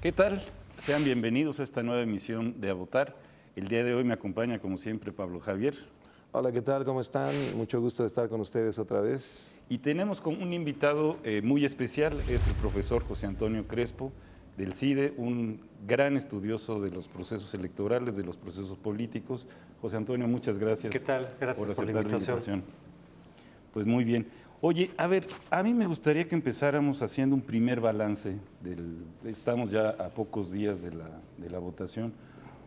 ¿Qué tal? Sean bienvenidos a esta nueva emisión de A Votar. El día de hoy me acompaña, como siempre, Pablo Javier. Hola, ¿qué tal? ¿Cómo están? Mucho gusto de estar con ustedes otra vez. Y tenemos con un invitado muy especial, es el profesor José Antonio Crespo, del CIDE, un gran estudioso de los procesos electorales, de los procesos políticos. José Antonio, muchas gracias. ¿Qué tal? Gracias por la invitación. Pues muy bien. Oye, a ver, a mí me gustaría que empezáramos haciendo un primer balance estamos ya a pocos días de la votación,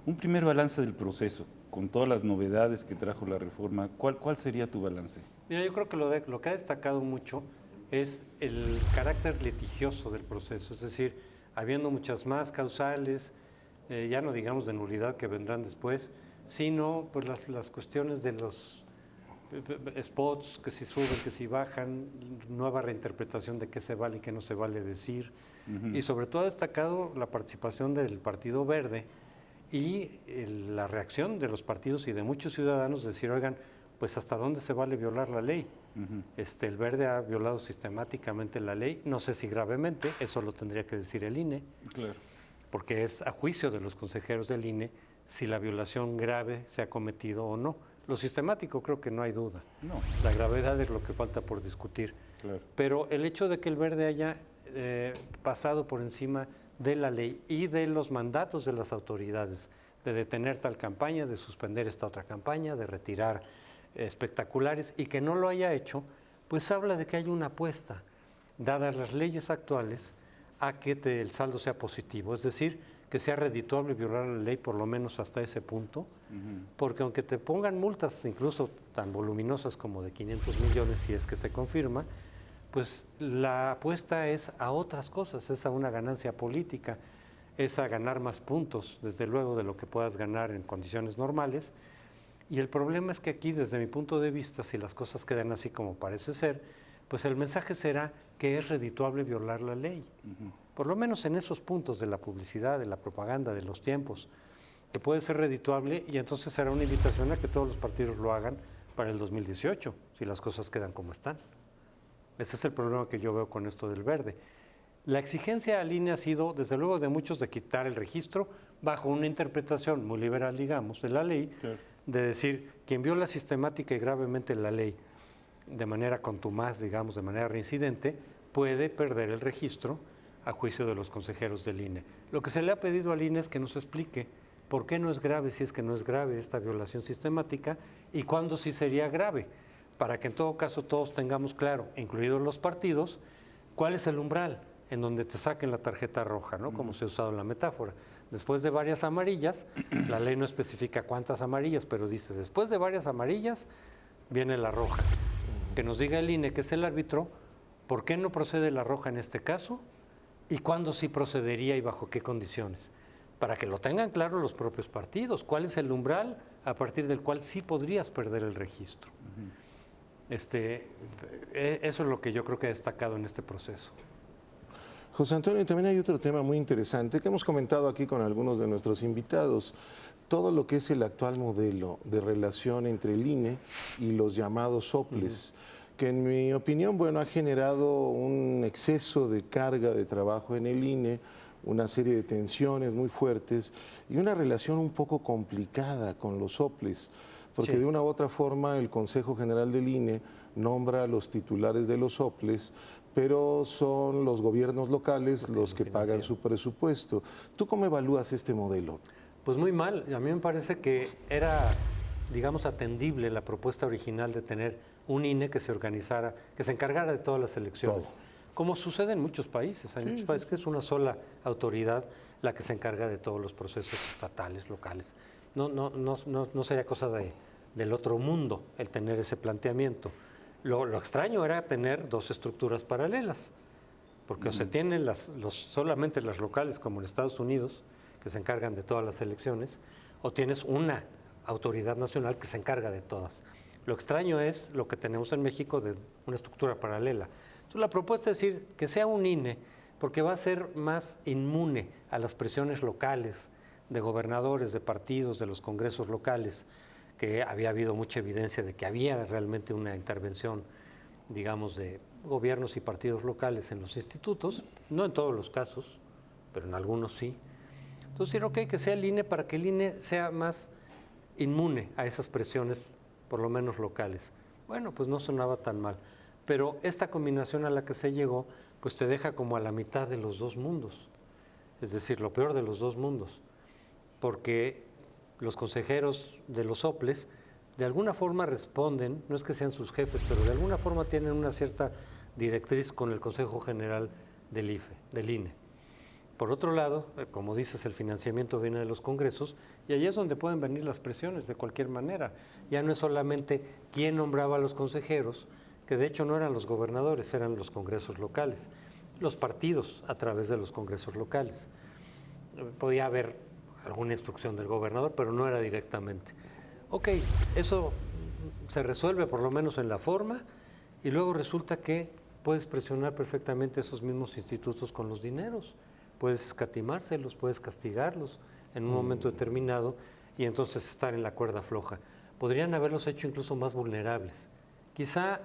un primer balance del proceso, con todas las novedades que trajo la reforma. ¿Cuál sería tu balance? Mira, yo creo que lo que ha destacado mucho es el carácter litigioso del proceso, es decir, habiendo muchas más causales, ya no digamos de nulidad que vendrán después, sino pues las cuestiones de los spots, que si suben, que si bajan, nueva reinterpretación de qué se vale y qué no se vale decir. Y sobre todo ha destacado la participación del Partido Verde y la reacción de los partidos y de muchos ciudadanos de decir, oigan, pues hasta dónde se vale violar la ley. El Verde ha violado sistemáticamente la ley, no sé si gravemente, eso lo tendría que decir el INE, Claro. porque es a juicio de los consejeros del INE si la violación grave se ha cometido o no. Lo sistemático creo que no hay duda. No. La gravedad es lo que falta por discutir. Claro. Pero el hecho de que el Verde haya pasado por encima de la ley y de los mandatos de las autoridades, de detener tal campaña, de suspender esta otra campaña, de retirar espectaculares, y que no lo haya hecho, pues habla de que hay una apuesta, dadas las leyes actuales, a que el saldo sea positivo, es decir, que sea redituable violar la ley por lo menos hasta ese punto, porque aunque te pongan multas incluso tan voluminosas como de 500 millones si es que se confirma, pues la apuesta es a otras cosas, es a una ganancia política, es a ganar más puntos, desde luego, de lo que puedas ganar en condiciones normales. Y el problema es que aquí, desde mi punto de vista, si las cosas quedan así como parece ser, pues el mensaje será que es redituable violar la ley. Por lo menos en esos puntos de la publicidad, de la propaganda, de los tiempos, que puede ser redituable, y entonces será una invitación a que todos los partidos lo hagan para el 2018, si las cosas quedan como están. Ese es el problema que yo veo con esto del Verde. La exigencia al INE ha sido, desde luego, de muchos de quitar el registro bajo una interpretación muy liberal, digamos, de la ley, claro, de decir, quien viola sistemática y gravemente la ley de manera contumaz, digamos, de manera reincidente, puede perder el registro a juicio de los consejeros del INE. Lo que se le ha pedido al INE es que nos explique por qué no es grave, si es que no es grave esta violación sistemática, y cuándo sí sería grave, para que en todo caso todos tengamos claro, incluidos los partidos, cuál es el umbral en donde te saquen la tarjeta roja, ¿no? Como se ha usado en la metáfora. Después de varias amarillas, la ley no especifica cuántas amarillas, pero dice, después de varias amarillas viene la roja. Que nos diga el INE, que es el árbitro, por qué no procede la roja en este caso y cuándo sí procedería y bajo qué condiciones. Para que lo tengan claro los propios partidos, cuál es el umbral a partir del cual sí podrías perder el registro. Eso es lo que yo creo que ha destacado en este proceso. José Antonio, también hay otro tema muy interesante que hemos comentado aquí con algunos de nuestros invitados. Todo lo que es el actual modelo de relación entre el INE y los llamados soples, que en mi opinión, bueno, ha generado un exceso de carga de trabajo en el INE, una serie de tensiones muy fuertes y una relación un poco complicada con los soples, porque sí, de una u otra forma el Consejo General del INE nombra a los titulares de los soples, pero son los gobiernos locales los que pagan su presupuesto. ¿Tú cómo evalúas este modelo? Pues muy mal. A mí me parece que era, digamos, atendible la propuesta original de tener un INE que se organizara, que se encargara de todas las elecciones. Todo. Como sucede en muchos países. Hay muchos países que es una sola autoridad la que se encarga de todos los procesos estatales, locales. No sería cosa del otro mundo el tener ese planteamiento. Lo extraño era tener dos estructuras paralelas, porque o se tienen solamente las locales, como en Estados Unidos, que se encargan de todas las elecciones, o tienes una autoridad nacional que se encarga de todas. Lo extraño es lo que tenemos en México de una estructura paralela. Entonces, la propuesta es decir que sea un INE, porque va a ser más inmune a las presiones locales de gobernadores, de partidos, de los congresos locales, que había habido mucha evidencia de que había realmente una intervención, digamos, de gobiernos y partidos locales en los institutos, no en todos los casos, pero en algunos sí. Entonces dijeron, ok, que sea el INE para que el INE sea más inmune a esas presiones, por lo menos locales. Bueno, pues no sonaba tan mal. Pero esta combinación a la que se llegó, pues te deja como a la mitad de los dos mundos. Es decir, lo peor de los dos mundos. Porque los consejeros de los OPLES de alguna forma responden, no es que sean sus jefes, pero de alguna forma tienen una cierta directriz con el Consejo General del INE. Por otro lado, como dices, el financiamiento viene de los congresos y ahí es donde pueden venir las presiones de cualquier manera. Ya no es solamente quién nombraba a los consejeros, que de hecho no eran los gobernadores, eran los congresos locales, los partidos a través de los congresos locales. Podía haber alguna instrucción del gobernador, pero no era directamente. Ok, eso se resuelve por lo menos en la forma y luego resulta que puedes presionar perfectamente esos mismos institutos con los dineros, puedes escatimárselos, puedes castigarlos en un momento determinado y entonces estar en la cuerda floja. Podrían haberlos hecho incluso más vulnerables, quizá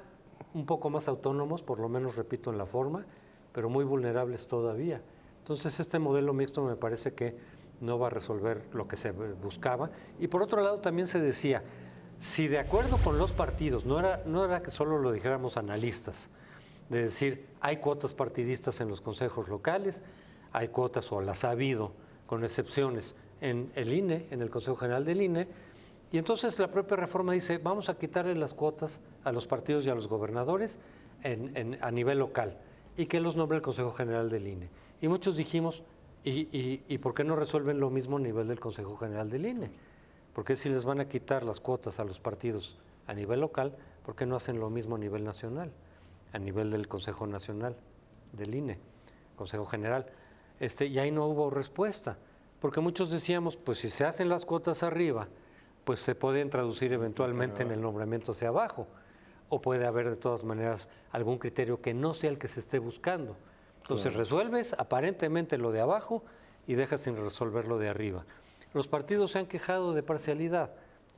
un poco más autónomos, por lo menos repito en la forma, pero muy vulnerables todavía. Entonces este modelo mixto me parece que no va a resolver lo que se buscaba. Y por otro lado también se decía, si de acuerdo con los partidos, no era que solo lo dijéramos analistas, de decir, hay cuotas partidistas en los consejos locales, hay cuotas o las ha habido, con excepciones, en el INE, en el Consejo General del INE, y entonces la propia reforma dice, vamos a quitarle las cuotas a los partidos y a los gobernadores a nivel local, y que los nombre el Consejo General del INE. Y muchos dijimos, ¿y por qué no resuelven lo mismo a nivel del Consejo General del INE? Porque si les van a quitar las cuotas a los partidos a nivel local, ¿por qué no hacen lo mismo a nivel nacional? A nivel del Consejo Nacional del INE, Consejo General. Y ahí no hubo respuesta, porque muchos decíamos, pues si se hacen las cuotas arriba, pues se pueden traducir eventualmente en el nombramiento hacia abajo, o puede haber de todas maneras algún criterio que no sea el que se esté buscando. Entonces resuelves aparentemente lo de abajo y dejas sin resolver lo de arriba. Los partidos se han quejado de parcialidad,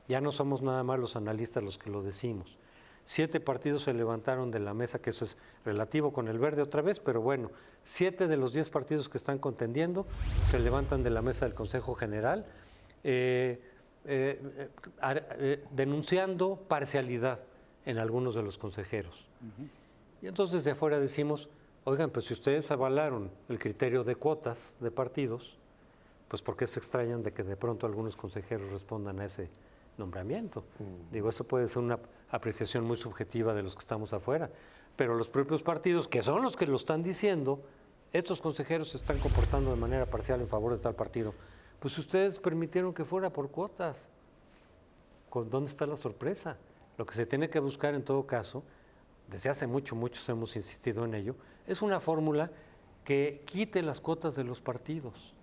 ya no somos nada más los analistas los que lo decimos. 7 partidos se levantaron de la mesa, que eso es relativo con el verde otra vez, pero bueno, 7 de los 10 partidos que están contendiendo se levantan de la mesa del Consejo General denunciando parcialidad en algunos de los consejeros. Y entonces de afuera decimos, oigan, pues si ustedes avalaron el criterio de cuotas de partidos, pues ¿por qué se extrañan de que de pronto algunos consejeros respondan a ese nombramiento? Digo, eso puede ser una apreciación muy subjetiva de los que estamos afuera, pero los propios partidos, que son los que lo están diciendo, estos consejeros se están comportando de manera parcial en favor de tal partido. Pues ustedes permitieron que fuera por cuotas. ¿Dónde está la sorpresa? Lo que se tiene que buscar en todo caso, desde hace muchos hemos insistido en ello, es una fórmula que quite las cuotas de los partidos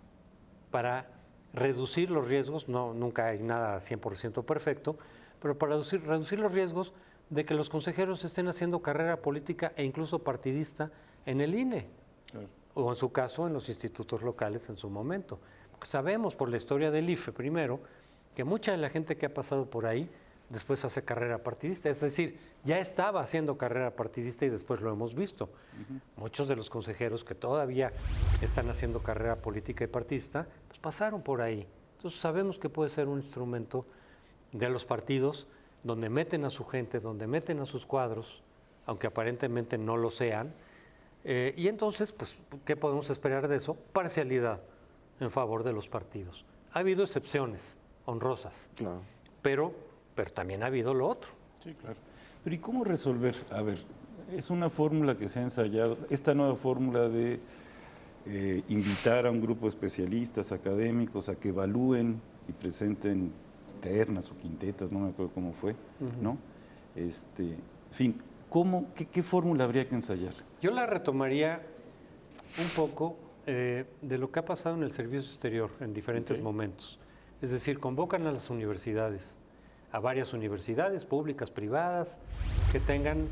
para reducir los riesgos, nunca hay nada 100% perfecto, pero para reducir los riesgos de que los consejeros estén haciendo carrera política e incluso partidista en el INE, claro, o en su caso en los institutos locales en su momento. Porque sabemos por la historia del IFE primero que mucha de la gente que ha pasado por ahí después hace carrera partidista, es decir, ya estaba haciendo carrera partidista y después lo hemos visto. Muchos de los consejeros que todavía están haciendo carrera política y partidista, pues pasaron por ahí. Entonces sabemos que puede ser un instrumento de los partidos donde meten a su gente, donde meten a sus cuadros, aunque aparentemente no lo sean, y entonces, pues, ¿qué podemos esperar de eso? Parcialidad en favor de los partidos. Ha habido excepciones honrosas, claro, pero también ha habido lo otro. Sí, claro. Pero ¿y cómo resolver? A ver, es una fórmula que se ha ensayado, esta nueva fórmula de invitar a un grupo de especialistas académicos a que evalúen y presenten ternas o quintetas, no me acuerdo cómo fue, ¿no? En fin, ¿qué fórmula habría que ensayar? Yo la retomaría un poco de lo que ha pasado en el servicio exterior en diferentes momentos. Es decir, convocan a las universidades, a varias universidades públicas, privadas, que tengan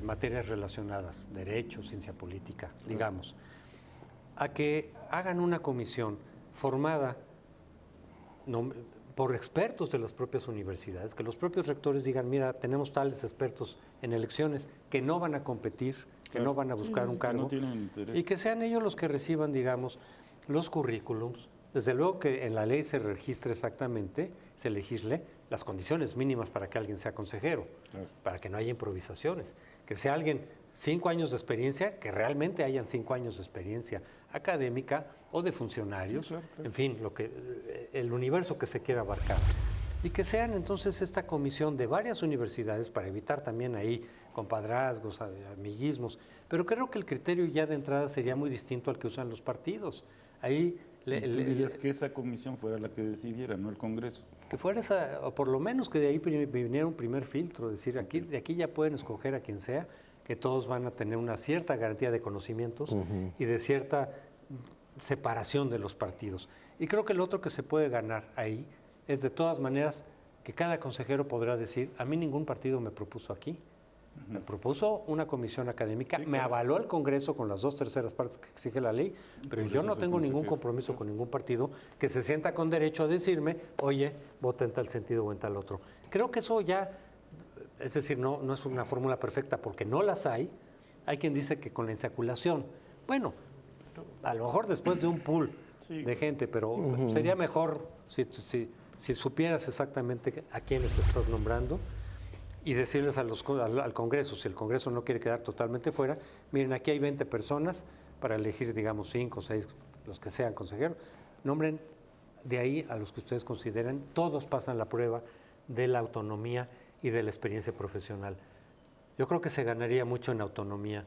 materias relacionadas, derecho, ciencia política, digamos, a que hagan una comisión formada por expertos de las propias universidades, que los propios rectores digan, mira, tenemos tales expertos en elecciones que no van a competir, que no van a buscar un cargo, y que sean ellos los que reciban, digamos, los currículums. Desde luego que en la ley se registre exactamente, se legisle las condiciones mínimas para que alguien sea consejero, Claro. para que no haya improvisaciones. Que sea alguien 5 años de experiencia, que realmente hayan 5 años de experiencia académica o de funcionarios, Sí, claro, claro. en fin, el universo que se quiera abarcar. Y que sean entonces esta comisión de varias universidades para evitar también ahí compadrazgos, amiguismos. Pero creo que el criterio ya de entrada sería muy distinto al que usan los partidos. Ahí Y tú dirías que esa comisión fuera la que decidiera, no el Congreso. que fuera esa, o por lo menos que de ahí viniera un primer filtro, es decir, de aquí ya pueden escoger a quien sea, que todos van a tener una cierta garantía de conocimientos y de cierta separación de los partidos. Y creo que lo otro que se puede ganar ahí es de todas maneras que cada consejero podrá decir, a mí ningún partido me propuso aquí. Me propuso una comisión académica, me avaló el Congreso con las 2/3 partes que exige la ley, pero yo no tengo ningún compromiso con ningún partido que se sienta con derecho a decirme, oye, vota en tal sentido o en tal otro. Creo que eso ya, es decir, no es una fórmula perfecta porque no las hay. Hay quien dice que con la insaculación, bueno, a lo mejor después de un pool de gente, pero sería mejor si supieras exactamente a quiénes estás nombrando y decirles al Congreso, si el Congreso no quiere quedar totalmente fuera, miren, aquí hay 20 personas para elegir, digamos, 5 o 6, los que sean consejeros, nombren de ahí a los que ustedes consideren, todos pasan la prueba de la autonomía y de la experiencia profesional. Yo creo que se ganaría mucho en autonomía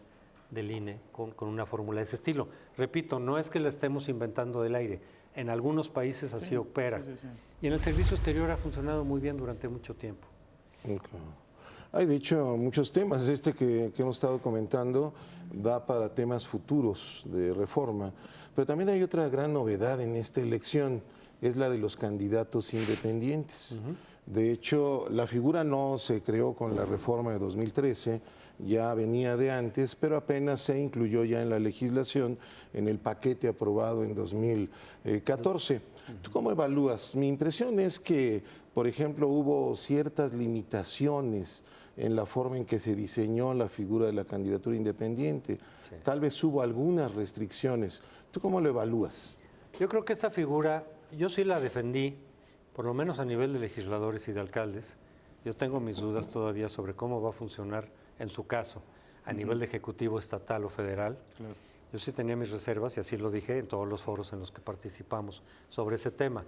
del INE con una fórmula de ese estilo. Repito, no es que la estemos inventando del aire, en algunos países así opera. Sí. Y en el servicio exterior ha funcionado muy bien durante mucho tiempo. Claro. Hay, de hecho, muchos temas. Este que hemos estado comentando da para temas futuros de reforma. Pero también hay otra gran novedad en esta elección, es la de los candidatos independientes. De hecho, la figura no se creó con la reforma de 2013, ya venía de antes, pero apenas se incluyó ya en la legislación, en el paquete aprobado en 2014. ¿Tú cómo evalúas? Mi impresión es que, por ejemplo, hubo ciertas limitaciones en la forma en que se diseñó la figura de la candidatura independiente. Sí. Tal vez hubo algunas restricciones. ¿Tú cómo lo evalúas? Yo creo que esta figura, yo sí la defendí, por lo menos a nivel de legisladores y de alcaldes. Yo tengo mis dudas todavía sobre cómo va a funcionar en su caso, a nivel de ejecutivo estatal o federal. Claro. Yo sí tenía mis reservas y así lo dije en todos los foros en los que participamos sobre ese tema.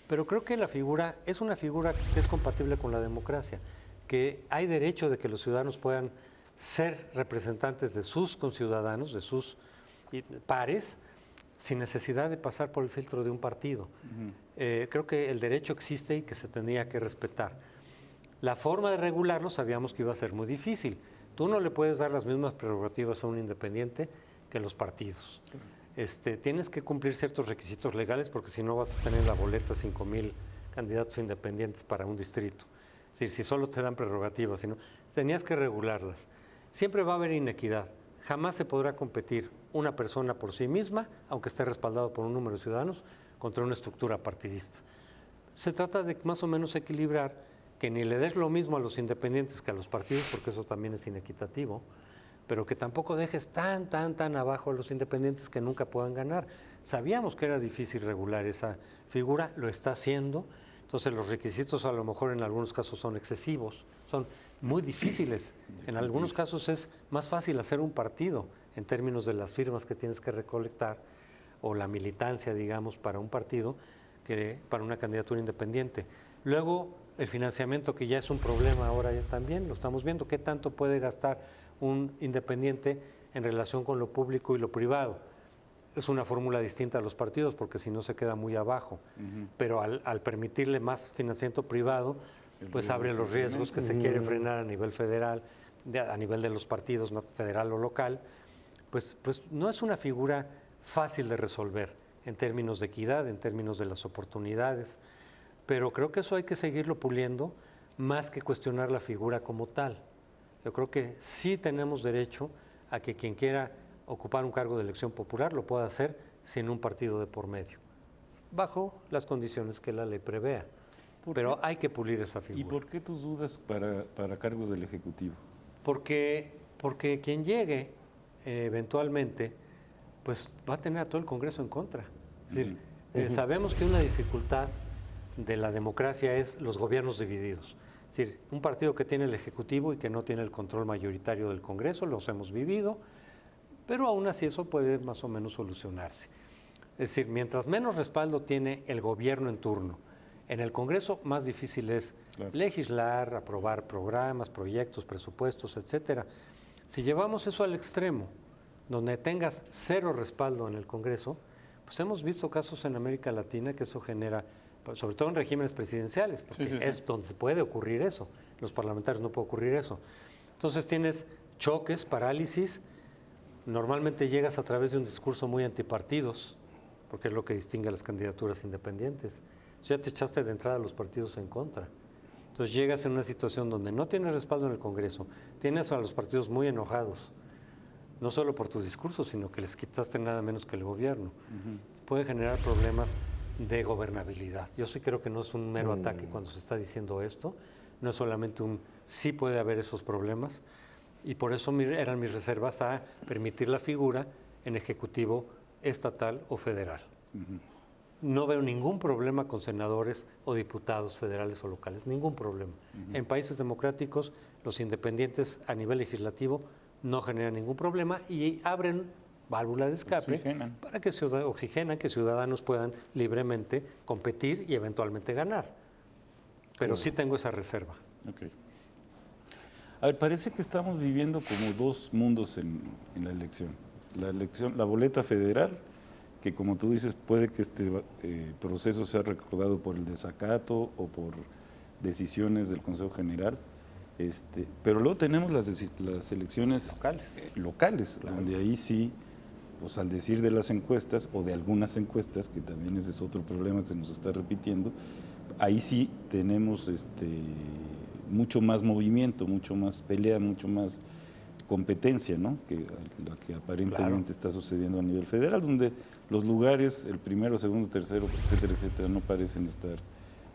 Pero creo que la figura es una figura que es compatible con la democracia, que hay derecho de que los ciudadanos puedan ser representantes de sus conciudadanos, de sus pares, sin necesidad de pasar por el filtro de un partido. Creo que el derecho existe y que se tendría que respetar. La forma de regularlo sabíamos que iba a ser muy difícil. Tú no le puedes dar las mismas prerrogativas a un independiente que los partidos. Tienes que cumplir ciertos requisitos legales porque si no vas a tener en la boleta 5,000 candidatos independientes para un distrito. Es decir, si solo te dan prerrogativas, sino tenías que regularlas. Siempre va a haber inequidad. Jamás se podrá competir una persona por sí misma, aunque esté respaldado por un número de ciudadanos, contra una estructura partidista. Se trata de más o menos equilibrar que ni le des lo mismo a los independientes que a los partidos, porque eso también es inequitativo, pero que tampoco dejes tan abajo a los independientes que nunca puedan ganar. Sabíamos que era difícil regular esa figura, lo está haciendo, entonces los requisitos a lo mejor en algunos casos son excesivos, son muy difíciles. En algunos casos es más fácil hacer un partido en términos de las firmas que tienes que recolectar o la militancia, digamos, para un partido que para una candidatura independiente. Luego, el financiamiento, que ya es un problema ahora ya también, lo estamos viendo, qué tanto puede gastar un independiente en relación con lo público y lo privado. Es una fórmula distinta a los partidos porque si no se queda muy abajo, pero al permitirle más financiamiento privado, pues abre los riesgos que se quiere frenar a nivel federal, a nivel de los partidos, no federal o local, pues no es una figura fácil de resolver en términos de equidad, en términos de las oportunidades, pero creo que eso hay que seguirlo puliendo más que cuestionar la figura como tal. Yo creo que sí tenemos derecho a que quien quiera ocupar un cargo de elección popular lo pueda hacer sin un partido de por medio, bajo las condiciones que la ley prevea. Pero hay que pulir esa figura. ¿Y por qué tus dudas para cargos del Ejecutivo? Porque quien llegue eventualmente, pues va a tener a todo el Congreso en contra. Es decir, sabemos que una dificultad de la democracia es los gobiernos divididos. Es decir, un partido que tiene el Ejecutivo y que no tiene el control mayoritario del Congreso, los hemos vivido, pero aún así eso puede más o menos solucionarse. Es decir, mientras menos respaldo tiene el gobierno en turno, en el Congreso más difícil es legislar, aprobar programas, proyectos, presupuestos, etcétera. Si llevamos eso al extremo, donde tengas cero respaldo en el Congreso, pues hemos visto casos en América Latina que eso genera, sobre todo en regímenes presidenciales, porque es donde puede ocurrir eso. Los parlamentarios no puede ocurrir eso. Entonces tienes choques, parálisis. Normalmente llegas a través de un discurso muy antipartidos, porque es lo que distingue a las candidaturas independientes. Ya te echaste de entrada a los partidos en contra. Entonces llegas en una situación donde no tienes respaldo en el Congreso, tienes a los partidos muy enojados, no solo por tu discurso, sino que les quitaste nada menos que el gobierno. Puede generar problemas de gobernabilidad. Yo sí creo que no es un mero ataque cuando se está diciendo esto, no es solamente un sí puede haber esos problemas, y por eso eran mis reservas a permitir la figura en ejecutivo estatal o federal. No veo ningún problema con senadores o diputados federales o locales, ningún problema. En países democráticos, los independientes a nivel legislativo no generan ningún problema y abren válvula de escape para que que ciudadanos puedan libremente competir y eventualmente ganar. Pero sí tengo esa reserva. Okay. A ver, parece que estamos viviendo como dos mundos en la elección. La boleta federal, que como tú dices, puede que este proceso sea recordado por el desacato o por decisiones del Consejo General, pero luego tenemos las elecciones locales claro. Donde ahí sí, pues al decir de las encuestas, o de algunas encuestas, que también ese es otro problema que se nos está repitiendo, ahí sí tenemos mucho más movimiento, mucho más pelea, mucho más competencia, ¿no? Que la que aparentemente está sucediendo a nivel federal, donde los lugares, el primero, segundo, tercero, etcétera, etcétera, no parecen estar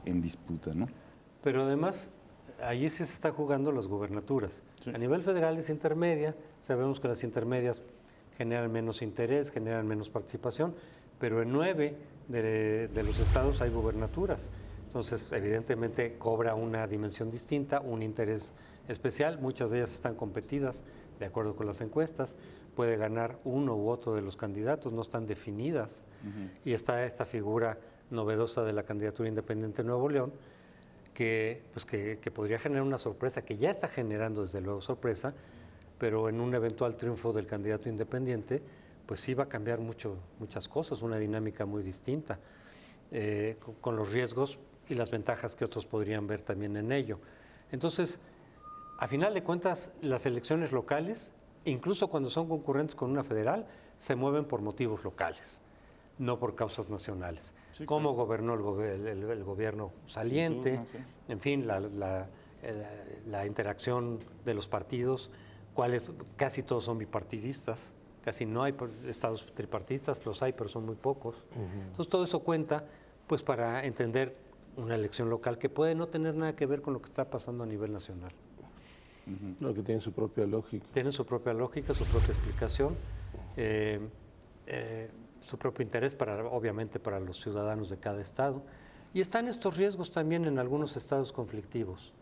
en disputa, ¿no? Pero además, allí sí se está jugando las gubernaturas. Sí. A nivel federal es intermedia, sabemos que las intermedias generan menos interés, generan menos participación, pero en 9 de los estados hay gubernaturas. Entonces, evidentemente, cobra una dimensión distinta, un interés especial. Muchas de ellas están competidas, de acuerdo con las encuestas. Puede ganar uno u otro de los candidatos, no están definidas. Y está esta figura novedosa de la candidatura independiente de Nuevo León, que podría generar una sorpresa, que ya está generando desde luego sorpresa, pero en un eventual triunfo del candidato independiente, pues sí va a cambiar muchas cosas, una dinámica muy distinta, con los riesgos y las ventajas que otros podrían ver también en ello. Entonces, a final de cuentas, las elecciones locales, incluso cuando son concurrentes con una federal, se mueven por motivos locales, no por causas nacionales. Sí, cómo gobernó el gobierno saliente, en fin, la interacción de los partidos, casi todos son bipartidistas, casi no hay estados tripartistas, los hay, pero son muy pocos. Entonces, todo eso cuenta pues para entender una elección local que puede no tener nada que ver con lo que está pasando a nivel nacional. Lo que tiene su propia lógica. Tiene su propia lógica, su propia explicación, su propio interés, obviamente, para los ciudadanos de cada estado. Y están estos riesgos también en algunos estados conflictivos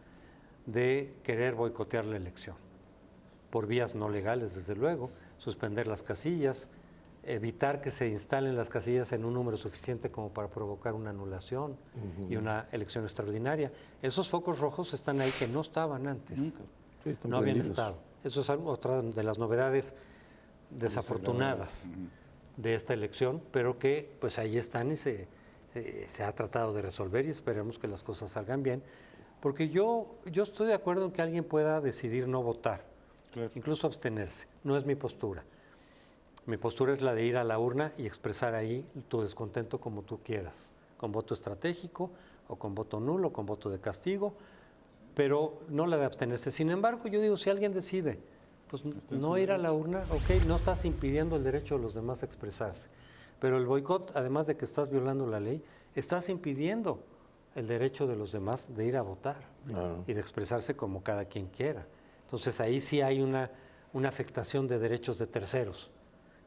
de querer boicotear la elección, por vías no legales, desde luego, suspender las casillas, evitar que se instalen las casillas en un número suficiente como para provocar una anulación y una elección extraordinaria. Esos focos rojos están ahí que no estaban antes, no habían estado. Eso es otra de las novedades desafortunadas de esta elección, pero que pues ahí están y se ha tratado de resolver y esperemos que las cosas salgan bien, porque yo estoy de acuerdo en que alguien pueda decidir no votar, incluso abstenerse, no es mi postura. Mi postura es la de ir a la urna y expresar ahí tu descontento como tú quieras, con voto estratégico o con voto nulo, con voto de castigo, pero no la de abstenerse. Sin embargo, yo digo, si alguien decide pues no ir a la urna, ok, no estás impidiendo el derecho de los demás a expresarse, pero el boicot, además de que estás violando la ley, estás impidiendo el derecho de los demás de ir a votar y de expresarse como cada quien quiera. Entonces ahí sí hay una afectación de derechos de terceros,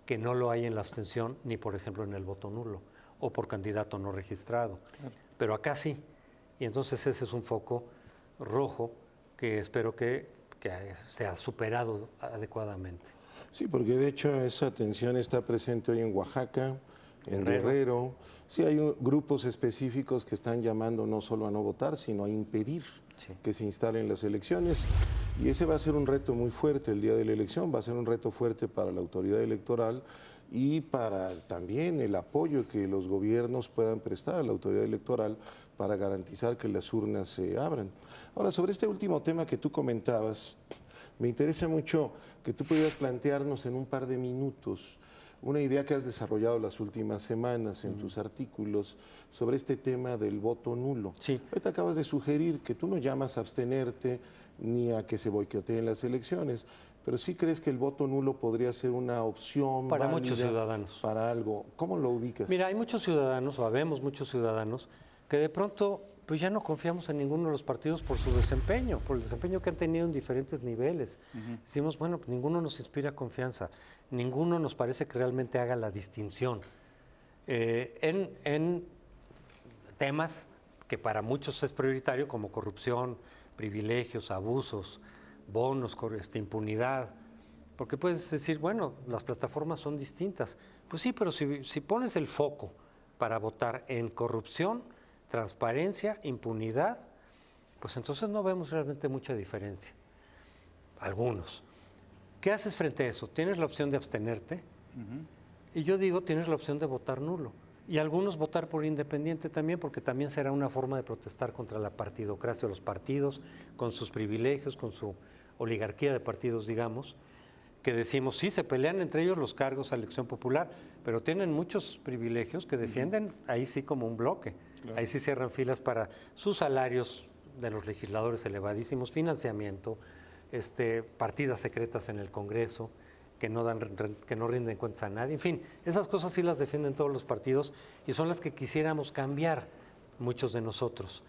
que no lo hay en la abstención ni, por ejemplo, en el voto nulo o por candidato no registrado. Pero acá sí. Y entonces ese es un foco rojo que espero que sea superado adecuadamente. Sí, porque de hecho esa tensión está presente hoy en Oaxaca, en Guerrero. Sí, hay grupos específicos que están llamando no solo a no votar, sino a impedir que se instalen las elecciones. Y ese va a ser un reto muy fuerte el día de la elección, va a ser un reto fuerte para la autoridad electoral y para también el apoyo que los gobiernos puedan prestar a la autoridad electoral para garantizar que las urnas se abran. Ahora, sobre este último tema que tú comentabas, me interesa mucho que tú pudieras plantearnos en un par de minutos una idea que has desarrollado las últimas semanas en tus artículos sobre este tema del voto nulo. Sí. Ahorita acabas de sugerir que tú no llamas a abstenerte ni a que se boicoteen las elecciones, pero sí crees que el voto nulo podría ser una opción para válida muchos ciudadanos. Para algo. ¿Cómo lo ubicas? Mira, hay muchos ciudadanos, o habemos muchos ciudadanos, que de pronto pues ya no confiamos en ninguno de los partidos por su desempeño, por el desempeño que han tenido en diferentes niveles. Decimos, bueno, pues ninguno nos inspira confianza, ninguno nos parece que realmente haga la distinción. En temas que para muchos es prioritario, como corrupción, privilegios, abusos, bonos, impunidad, porque puedes decir, bueno, las plataformas son distintas. Pues sí, pero si pones el foco para votar en corrupción, transparencia, impunidad, pues entonces no vemos realmente mucha diferencia. Algunos. ¿Qué haces frente a eso? Tienes la opción de abstenerte y yo digo, tienes la opción de votar nulo. Y algunos votar por independiente también, porque también será una forma de protestar contra la partidocracia o los partidos, con sus privilegios, con su oligarquía de partidos, digamos, que decimos, sí, se pelean entre ellos los cargos a elección popular, pero tienen muchos privilegios que defienden ahí sí como un bloque. Claro. Ahí sí cierran filas para sus salarios de los legisladores elevadísimos, financiamiento, partidas secretas en el Congreso, que no rinden cuentas a nadie. En fin, esas cosas sí las defienden todos los partidos y son las que quisiéramos cambiar muchos de nosotros.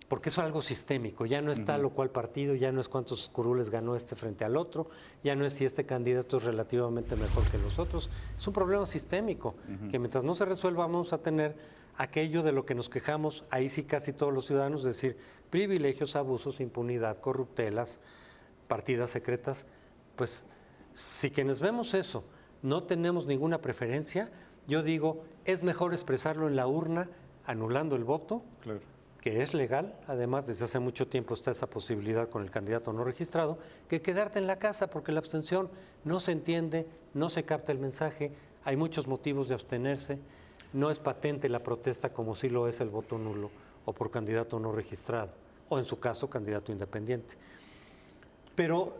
Porque eso es algo sistémico, ya no es tal o cual partido, ya no es cuántos curules ganó este frente al otro, ya no es si este candidato es relativamente mejor que los otros, es un problema sistémico, que mientras no se resuelva vamos a tener aquello de lo que nos quejamos, ahí sí casi todos los ciudadanos, es decir, privilegios, abusos, impunidad, corruptelas, partidas secretas, pues si quienes vemos eso no tenemos ninguna preferencia, yo digo, es mejor expresarlo en la urna, anulando el voto, Claro. que es legal, además desde hace mucho tiempo está esa posibilidad con el candidato no registrado, que quedarte en la casa porque la abstención no se entiende, no se capta el mensaje, hay muchos motivos de abstenerse, no es patente la protesta como sí lo es el voto nulo o por candidato no registrado, o en su caso candidato independiente. Pero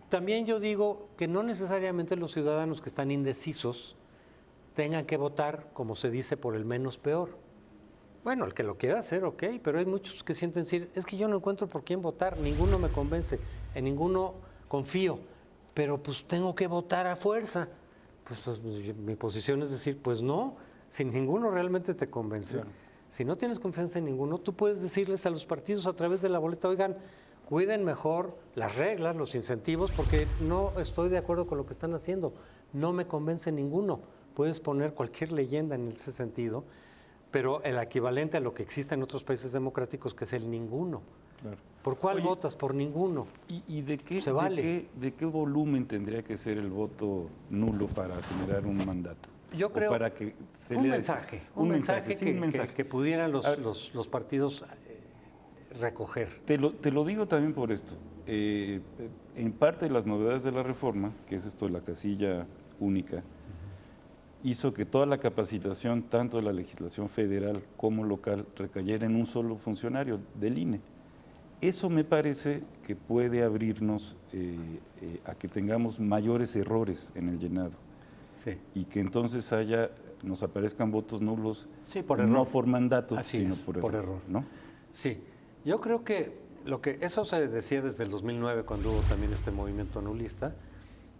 también yo digo que no necesariamente los ciudadanos que están indecisos tengan que votar, como se dice, por el menos peor. Bueno, el que lo quiera hacer, ok, pero hay muchos que sienten decir, es que yo no encuentro por quién votar, ninguno me convence, en ninguno confío, pero pues tengo que votar a fuerza. Pues mi posición es decir, pues no, si ninguno realmente te convence, claro. Si no tienes confianza en ninguno, tú puedes decirles a los partidos a través de la boleta, oigan, cuiden mejor las reglas, los incentivos, porque no estoy de acuerdo con lo que están haciendo, no me convence ninguno. Puedes poner cualquier leyenda en ese sentido, pero el equivalente a lo que existe en otros países democráticos, que es el ninguno. Claro. ¿Por cuál votas? Por ninguno. ¿Y de qué, se vale? de qué volumen tendría que ser el voto nulo para generar un mandato? Yo creo para que se un mensaje que pudieran los partidos recoger. Te lo digo también por esto. En parte de las novedades de la reforma, que es esto de la casilla única, hizo que toda la capacitación, tanto de la legislación federal como local, recayera en un solo funcionario del INE. Eso me parece que puede abrirnos a que tengamos mayores errores en el llenado. Sí. Y que entonces nos aparezcan votos nulos, sí, por no por mandato, así sino es, por error. ¿No? Sí, yo creo que eso se decía desde el 2009, cuando hubo también este movimiento nulista.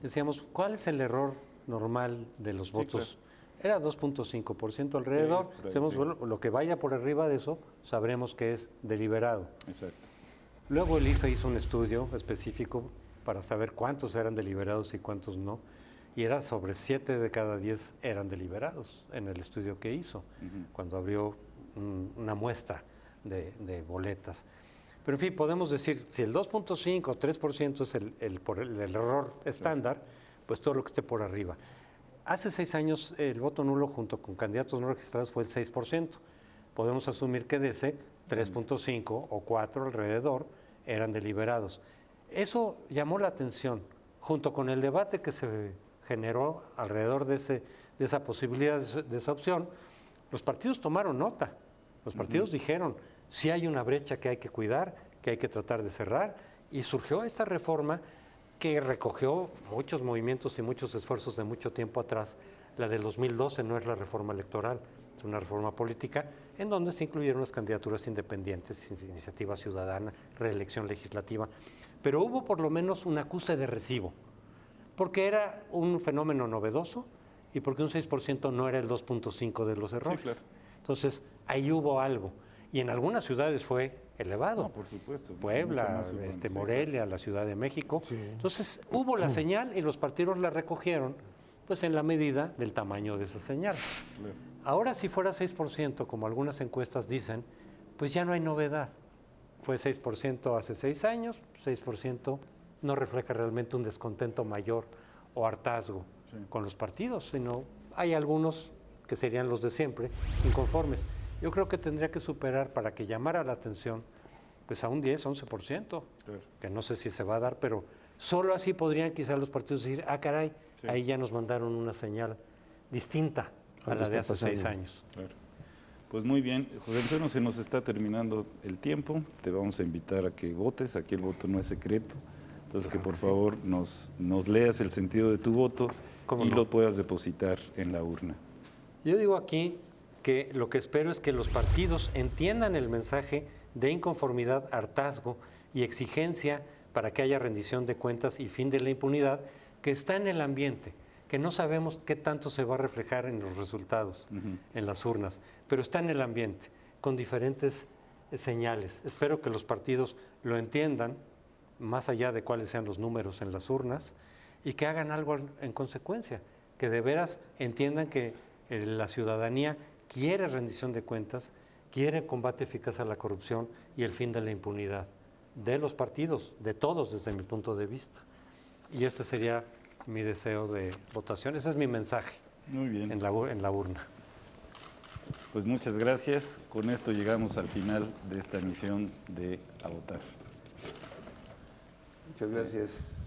Decíamos, ¿cuál es el error normal de los votos? Sí, claro. Era 2.5% alrededor. Sí, decíamos, bueno, lo que vaya por arriba de eso, sabremos que es deliberado. Exacto. Luego el IFE hizo un estudio específico para saber cuántos eran deliberados y cuántos no. y era sobre 7 de cada 10 eran deliberados en el estudio que hizo, cuando abrió una muestra de boletas. Pero en fin, podemos decir, si el 2.5 o 3% es el error estándar, pues todo lo que esté por arriba. Hace 6 años el voto nulo junto con candidatos no registrados fue el 6%. Podemos asumir que de ese 3.5 o 4 alrededor eran deliberados. Eso llamó la atención, junto con el debate que se generó alrededor de esa posibilidad, de esa opción. Los partidos tomaron nota, los partidos dijeron, sí hay una brecha que hay que cuidar, que hay que tratar de cerrar, y surgió esta reforma que recogió muchos movimientos y muchos esfuerzos de mucho tiempo atrás. La del 2012 no es la reforma electoral, es una reforma política en donde se incluyeron las candidaturas independientes, iniciativa ciudadana, reelección legislativa. Pero hubo por lo menos un acuse de recibo, porque era un fenómeno novedoso y porque un 6% no era el 2.5% de los errores. Sí, claro. Entonces, ahí hubo algo. Y en algunas ciudades fue elevado. No, por supuesto. Puebla, Morelia, la Ciudad de México. Sí. Entonces, hubo la señal y los partidos la recogieron pues en la medida del tamaño de esa señal. Claro. Ahora, si fuera 6%, como algunas encuestas dicen, pues ya no hay novedad. Fue 6% hace 6 años, 6% no refleja realmente un descontento mayor o hartazgo con los partidos, sino hay algunos que serían los de siempre, inconformes. Yo creo que tendría que superar para que llamara la atención pues a un 10, 11%, claro, que no sé si se va a dar, pero solo así podrían quizás los partidos decir, ah, caray, ahí ya nos mandaron una señal distinta a la de hace 6 años. Claro. Pues muy bien, José Antonio, se nos está terminando el tiempo, te vamos a invitar a que votes, aquí el voto no es secreto, entonces que por favor nos leas el sentido de tu voto y lo puedas depositar en la urna. Yo digo aquí que lo que espero es que los partidos entiendan el mensaje de inconformidad, hartazgo y exigencia para que haya rendición de cuentas y fin de la impunidad que está en el ambiente, que no sabemos qué tanto se va a reflejar en los resultados, en las urnas, pero está en el ambiente, con diferentes señales. Espero que los partidos lo entiendan, más allá de cuáles sean los números en las urnas, y que hagan algo en consecuencia, que de veras entiendan que la ciudadanía quiere rendición de cuentas, quiere combate eficaz a la corrupción y el fin de la impunidad de los partidos, de todos desde mi punto de vista. Y este sería mi deseo de votación, ese es mi mensaje. Muy bien. En la urna. Pues muchas gracias, con esto llegamos al final de esta misión de A Votar. Muchas gracias.